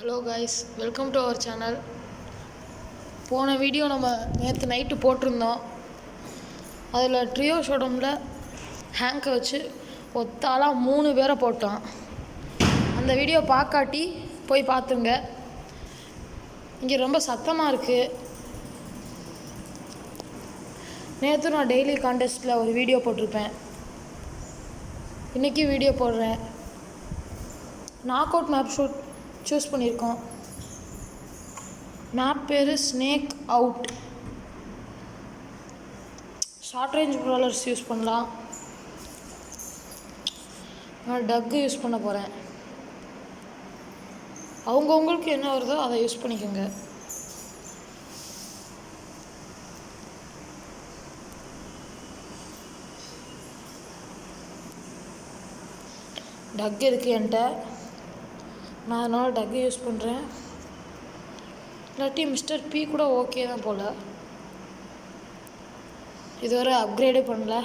Hello guys, welcome to our channel. போன video நம்ம நேற்று நைட்டு போட்டிருந்தோம். அதில் ட்ரியோ ஷோடமில் ஹேங்கை வச்சு ஒத்தாலாக 3 பேரை போட்டோம். அந்த வீடியோ பார்க்காட்டி போய் பார்த்துங்க. இங்கே ரொம்ப சத்தமாக இருக்குது. நேற்று நான் டெய்லி கான்டெஸ்ட்டில் ஒரு வீடியோ போட்டிருப்பேன். இன்றைக்கி வீடியோ போடுறேன். Knock out map shoot choose பண்ணியிருக்கோம். மேப் பேர் snake out. Short range brawlers use பண்ணலாம். நான் டக்கு யூஸ் பண்ண போகிறேன். அவங்கவுங்களுக்கு என்ன வருதோ அதை யூஸ் பண்ணிக்கோங்க. டக் இருக்குது என்கிட்ட. நான் அதனால் டக்கு யூஸ் பண்ணுறேன். இல்லாட்டி மிஸ்டர் பி கூட ஓகே தான் போல். இதுவரை அப்கிரேடே பண்ணல.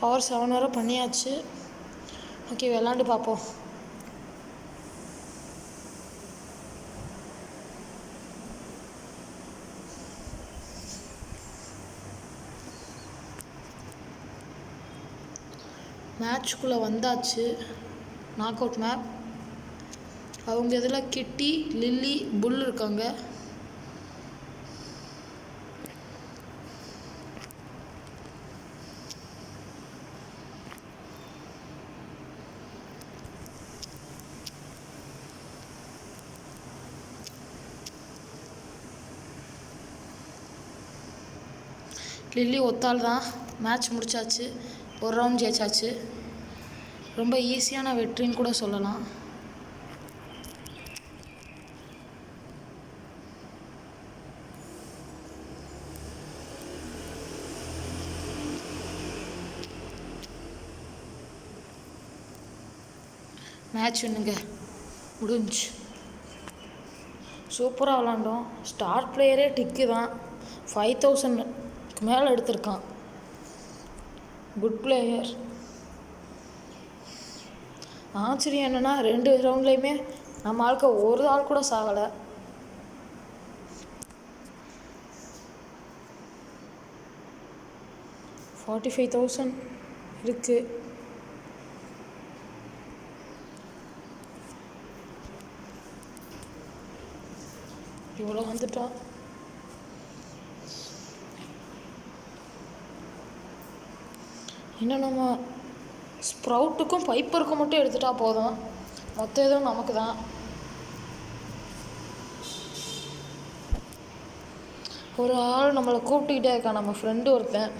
பவர் 7 வரை பண்ணியாச்சு. ஓகே, விளாண்டு பார்ப்போம். மேட்ச்குள்ளே வந்தாச்சு. Knock out map. அவங்க இதில் கிட்டி, லில்லி, புல் இருக்காங்க. லில்லி ஒத்தால் தான். மேட்ச் முடிச்சாச்சு. ஒரு ரவுண்ட் ஜெயிச்சாச்சு. ரொம்ப ஈஸியான வெற்றின்னு கூட சொல்லலாம். மேட்ச் வின்னுங்க, முடிஞ்சு. சூப்பராக விளாண்டோம். ஸ்டார் பிளேயரே டிக்கு தான். 5000க்கு மேலே எடுத்திருக்கான். Good player. ஆச்சரியம் என்னென்னா 2 ரவுண்ட்லேயுமே நம்ம ஆளுக்கு ஒரு ஆள் கூட சாகலை. $45,000 இருக்குது. இவ்வளோ வந்துட்டோம். இன்னும் நம்ம ஸ்ப்ரவுட்டுக்கும் பைப்பருக்கும் மட்டும் எடுத்துட்டா போதும். மொத்தம் எதுவும் நமக்கு தான். ஒரு ஆள் நம்மளை கூப்பிட்டுக்கிட்டே இருக்கான், நம்ம ஃப்ரெண்டு ஒருத்தன்.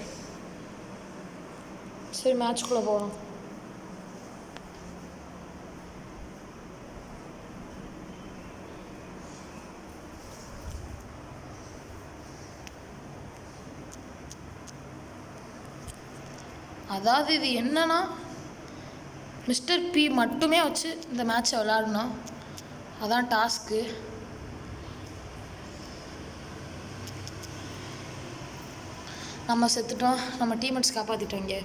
சரி, மேட்ச்குள்ளே போகிறோம். அதாவது இது என்னன்னா, மிஸ்டர் பி மட்டுமே வச்சு இந்த மேட்சை விளாடணும். அதான் டாஸ்க்கு. நம்ம செத்துட்டோம். நம்ம டீம்மேட்ஸ் காப்பாற்றிட்டோங்க.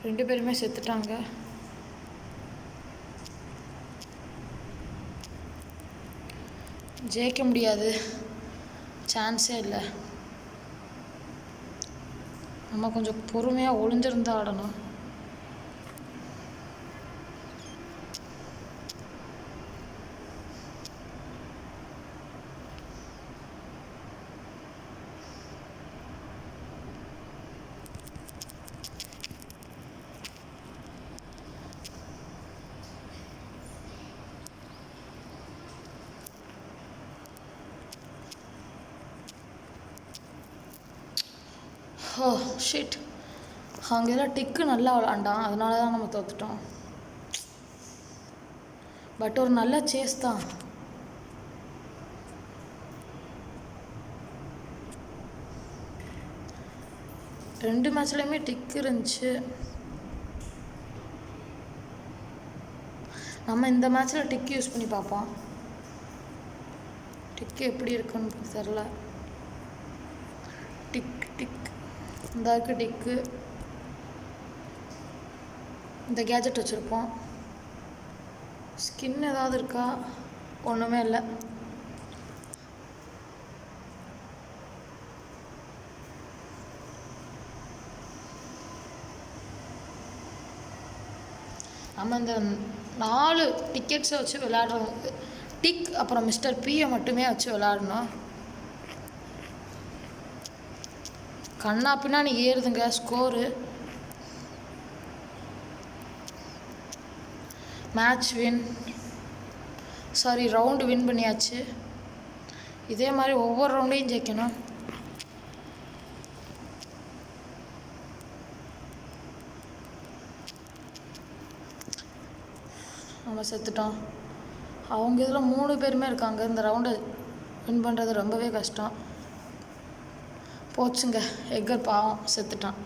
ரெண்டு பேருமே செத்துட்டாங்க. ஜெயிக்க முடியாது, சான்ஸே இல்லை. நம்ம கொஞ்சம் பொறுமையாக ஒளிஞ்சிருந்து ஆடணும். ஓ ஷிட், அங்கெல்லாம் டிக்கு நல்லா விளாண்டான். அதனால தான் நம்ம தோற்றுட்டோம். பட் ஒரு நல்ல சேஸ் தான். ரெண்டு மேட்ச்லேயுமே டிக்கு இருந்துச்சு. நம்ம இந்த மேட்ச்சில் டிக் யூஸ் பண்ணி பார்ப்போம். டிக்கு எப்படி இருக்குன்னு தெரில. டிக் டிக் இந்த இருக்குது டிக்கு. இந்த கேஜெட் வச்சுருப்போம். ஸ்கின் ஏதாவது இருக்கா? ஒன்றுமே இல்லை. நம்ம இந்த 4 டிக்கெட்ஸை வச்சு விளையாடுறோம். டிக் அப்புறம் மிஸ்டர் பியை மட்டுமே வச்சு விளையாடணும். கண்ணா பின்னாடி ஏறுதுங்க ஸ்கோரு. ரவுண்டு வின் பண்ணியாச்சு. இதே மாதிரி ஒவ்வொரு ரவுண்டையும் ஜெயிக்கணும். நம்ம செத்துட்டோம். அவங்க இதில் 3 பேருமே இருக்காங்க. இந்த ரவுண்டை வின் பண்ணுறது ரொம்பவே கஷ்டம். போச்சுங்க, எக்கர் பாவம் செத்துட்டான்.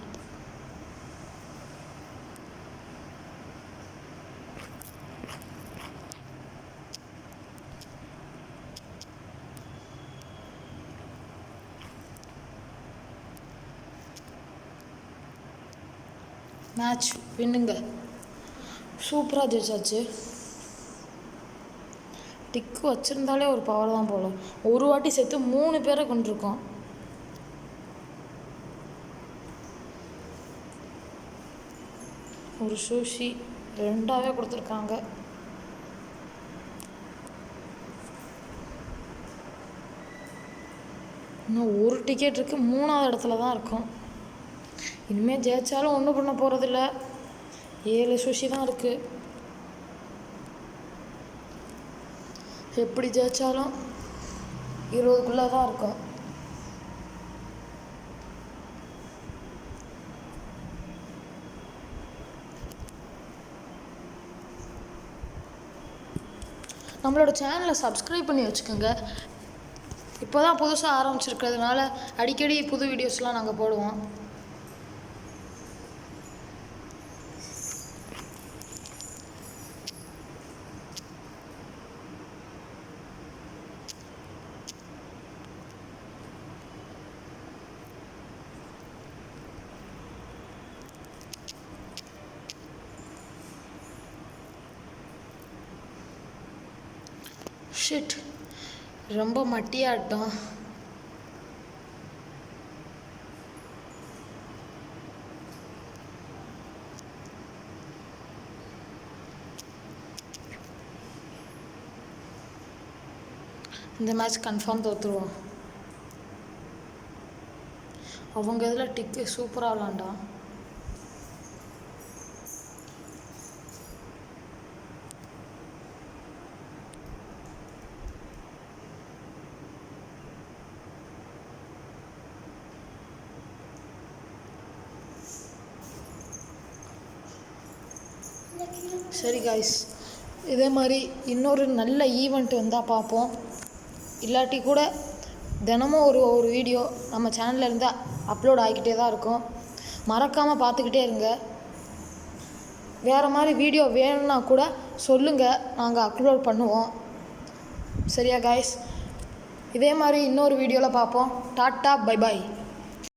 மேட்ச் வின்னுங்க, சூப்பராக ஜெயிச்சாச்சு. டிக்கு வச்சுருந்தாலே ஒரு பவர் தான் போல. ஒரு வாட்டி சேர்த்து 3 பேரை கொண்டிருக்கோம். ஒரு சூஷி 2ஆவே கொடுத்துருக்காங்க. இன்னும் ஒரு டிக்கெட் இருக்குது, 3ஆவது இடத்துல தான் இருக்கும். இனிமேல் ஜெயிச்சாலும் ஒன்றும் பண்ண போகிறதில்ல. 7 சூஷி தான் இருக்குது. எப்படி ஜெயிச்சாலும் 20க்குள்ளே தான் இருக்கும். நம்மளோட சேனலை சப்ஸ்கிரைப் பண்ணி வச்சுக்கோங்க. இப்போ தான் புதுசாக ஆரம்பிச்சிருக்கிறதுனால அடிக்கடி புது வீடியோஸ்லாம் நாங்கள் போடுவோம். ஷிட், ரொம்ப மட்டியாட்டம். இந்த மேட்ச் கன்ஃபார்ம் தோற்றுருவோம். அவங்க இதில் டிக்கு சூப்பராக விளாண்டான். சரி காய்ஸ், இதே மாதிரி இன்னொரு நல்ல ஈவெண்ட் வந்தால் பார்ப்போம். இல்லாட்டி கூட தினமும் ஒரு வீடியோ நம்ம சேனலில் இருந்தால் அப்லோட் ஆகிக்கிட்டே தான் இருக்கும். மறக்காமல் பார்த்துக்கிட்டே இருங்க. வேறு மாதிரி வீடியோ வேணும்னா கூட சொல்லுங்கள், நாங்கள் அப்லோட் பண்ணுவோம். சரியா காய்ஸ், இதே மாதிரி இன்னொரு வீடியோவில் பார்ப்போம். Tata, bye bye.